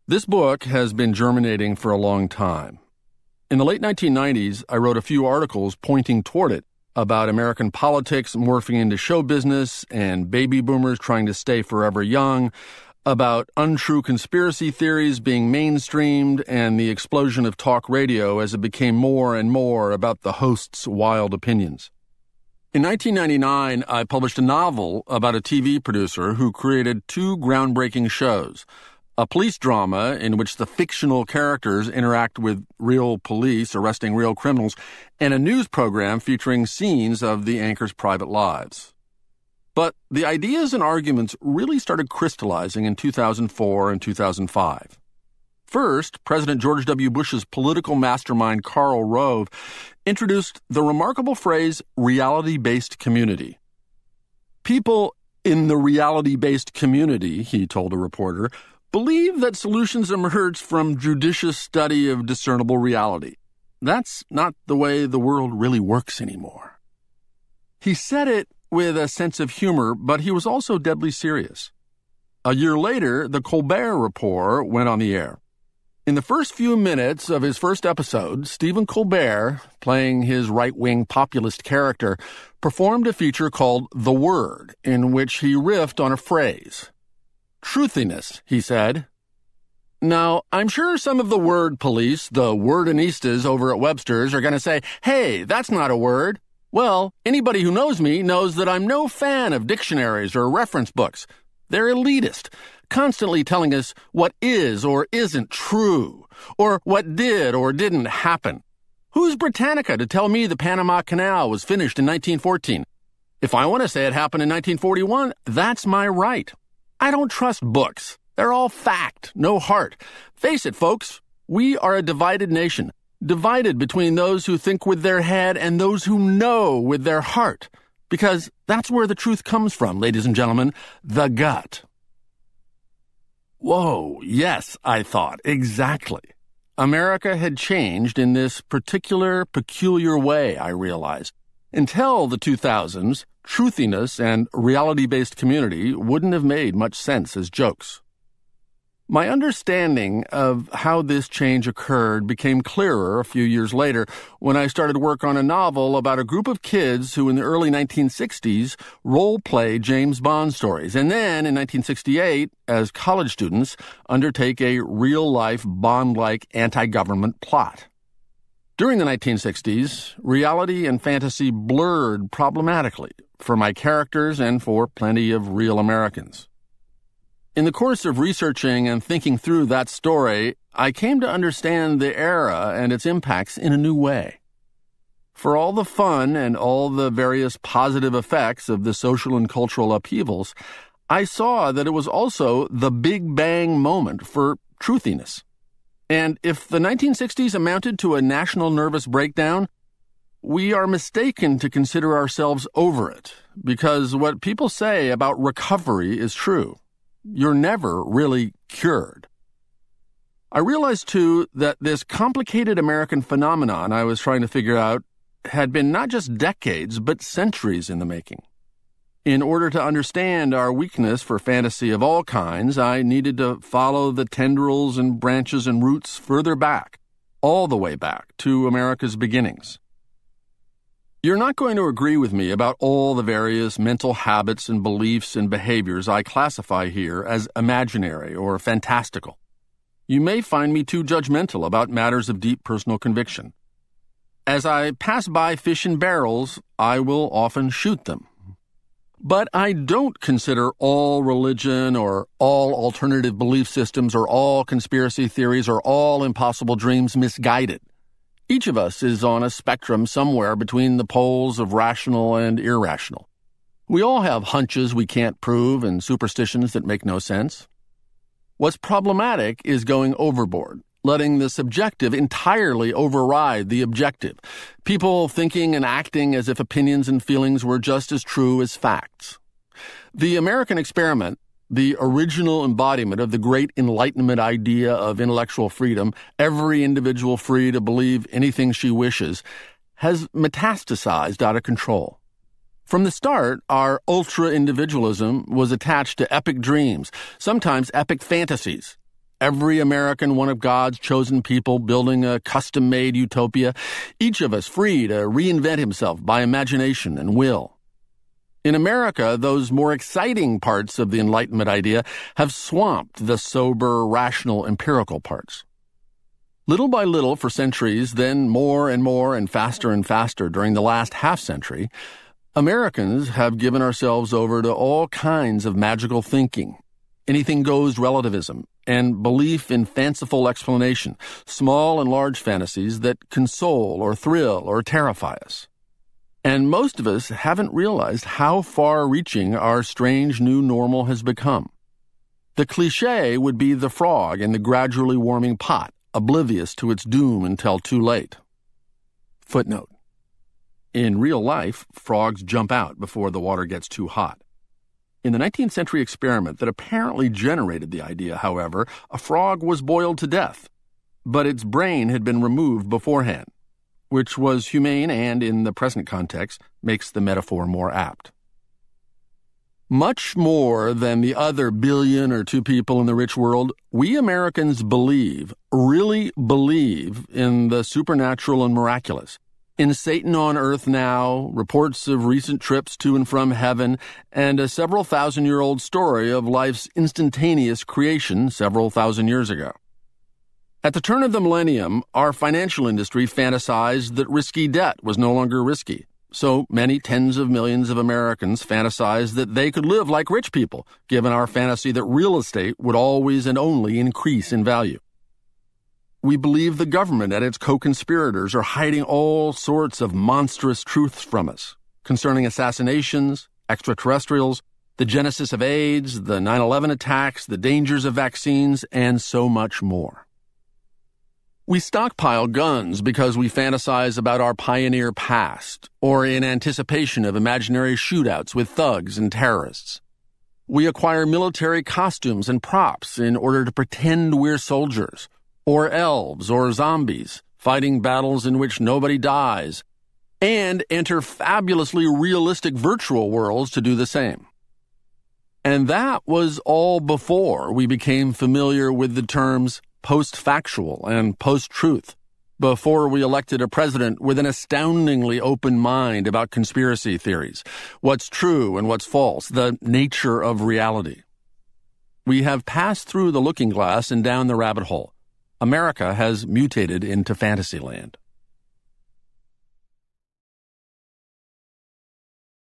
This book has been germinating for a long time. In the late 1990s, I wrote a few articles pointing toward it about American politics morphing into show business and baby boomers trying to stay forever young, about untrue conspiracy theories being mainstreamed and the explosion of talk radio as it became more and more about the host's wild opinions. In 1999, I published a novel about a TV producer who created two groundbreaking shows: a police drama in which the fictional characters interact with real police arresting real criminals, and a news program featuring scenes of the anchors' private lives. But the ideas and arguments really started crystallizing in 2004 and 2005. First, President George W. Bush's political mastermind Karl Rove introduced the remarkable phrase reality-based community. People in the reality-based community, he told a reporter, believe that solutions emerge from judicious study of discernible reality. That's not the way the world really works anymore. He said it with a sense of humor, but he was also deadly serious. A year later, the Colbert Report went on the air. In the first few minutes of his first episode, Stephen Colbert, playing his right-wing populist character, performed a feature called The Word, in which he riffed on a phrase. Truthiness, he said. Now, I'm sure some of the word police, the wordinistas over at Webster's, are going to say, hey, that's not a word. Well, anybody who knows me knows that I'm no fan of dictionaries or reference books. They're elitist, constantly telling us what is or isn't true, or what did or didn't happen. Who's Britannica to tell me the Panama Canal was finished in 1914? If I want to say it happened in 1941, that's my right. I don't trust books. They're all fact, no heart. Face it, folks, we are a divided nation. Divided between those who think with their head and those who know with their heart. Because that's where the truth comes from, ladies and gentlemen, the gut. Whoa, yes, I thought, exactly. America had changed in this particular, peculiar way, I realized. Until the 2000s, truthiness and reality-based community wouldn't have made much sense as jokes. My understanding of how this change occurred became clearer a few years later when I started work on a novel about a group of kids who in the early 1960s role-play James Bond stories, and then in 1968, as college students, undertake a real-life Bond-like anti-government plot. During the 1960s, reality and fantasy blurred problematically for my characters and for plenty of real Americans. In the course of researching and thinking through that story, I came to understand the era and its impacts in a new way. For all the fun and all the various positive effects of the social and cultural upheavals, I saw that it was also the Big Bang moment for truthiness. And if the 1960s amounted to a national nervous breakdown, we are mistaken to consider ourselves over it, because what people say about recovery is true. You're never really cured. I realized, too, that this complicated American phenomenon I was trying to figure out had been not just decades, but centuries in the making. In order to understand our weakness for fantasy of all kinds, I needed to follow the tendrils and branches and roots further back, all the way back to America's beginnings. You're not going to agree with me about all the various mental habits and beliefs and behaviors I classify here as imaginary or fantastical. You may find me too judgmental about matters of deep personal conviction. As I pass by fish in barrels, I will often shoot them. But I don't consider all religion or all alternative belief systems or all conspiracy theories or all impossible dreams misguided. Each of us is on a spectrum somewhere between the poles of rational and irrational. We all have hunches we can't prove and superstitions that make no sense. What's problematic is going overboard, letting the subjective entirely override the objective, people thinking and acting as if opinions and feelings were just as true as facts. The American experiment, the original embodiment of the great Enlightenment idea of intellectual freedom, every individual free to believe anything she wishes, has metastasized out of control. From the start, our ultra-individualism was attached to epic dreams, sometimes epic fantasies. Every American one of God's chosen people building a custom-made utopia, each of us free to reinvent himself by imagination and will. In America, those more exciting parts of the Enlightenment idea have swamped the sober, rational, empirical parts. Little by little for centuries, then more and faster during the last half-century, Americans have given ourselves over to all kinds of magical thinking, anything-goes relativism, and belief in fanciful explanation, small and large fantasies that console or thrill or terrify us. And most of us haven't realized how far-reaching our strange new normal has become. The cliché would be the frog in the gradually warming pot, oblivious to its doom until too late. Footnote. In real life, frogs jump out before the water gets too hot. In the 19th century experiment that apparently generated the idea, however, a frog was boiled to death, but its brain had been removed beforehand, which was humane and, in the present context, makes the metaphor more apt. Much more than the other 1 billion or 2 people in the rich world, we Americans really believe in the supernatural and miraculous. In Satan on Earth Now, reports of recent trips to and from heaven, and a several thousand-year-old story of life's instantaneous creation several thousand years ago. At the turn of the millennium, our financial industry fantasized that risky debt was no longer risky. So many tens of millions of Americans fantasized that they could live like rich people, given our fantasy that real estate would always and only increase in value. We believe the government and its co-conspirators are hiding all sorts of monstrous truths from us concerning assassinations, extraterrestrials, the genesis of AIDS, the 9/11 attacks, the dangers of vaccines, and so much more. We stockpile guns because we fantasize about our pioneer past, or in anticipation of imaginary shootouts with thugs and terrorists. We acquire military costumes and props in order to pretend we're soldiers, or elves or zombies, fighting battles in which nobody dies, and enter fabulously realistic virtual worlds to do the same. And that was all before we became familiar with the terms post-factual and post-truth, before we elected a president with an astoundingly open mind about conspiracy theories, what's true and what's false, the nature of reality. We have passed through the looking glass and down the rabbit hole. America has mutated into Fantasyland.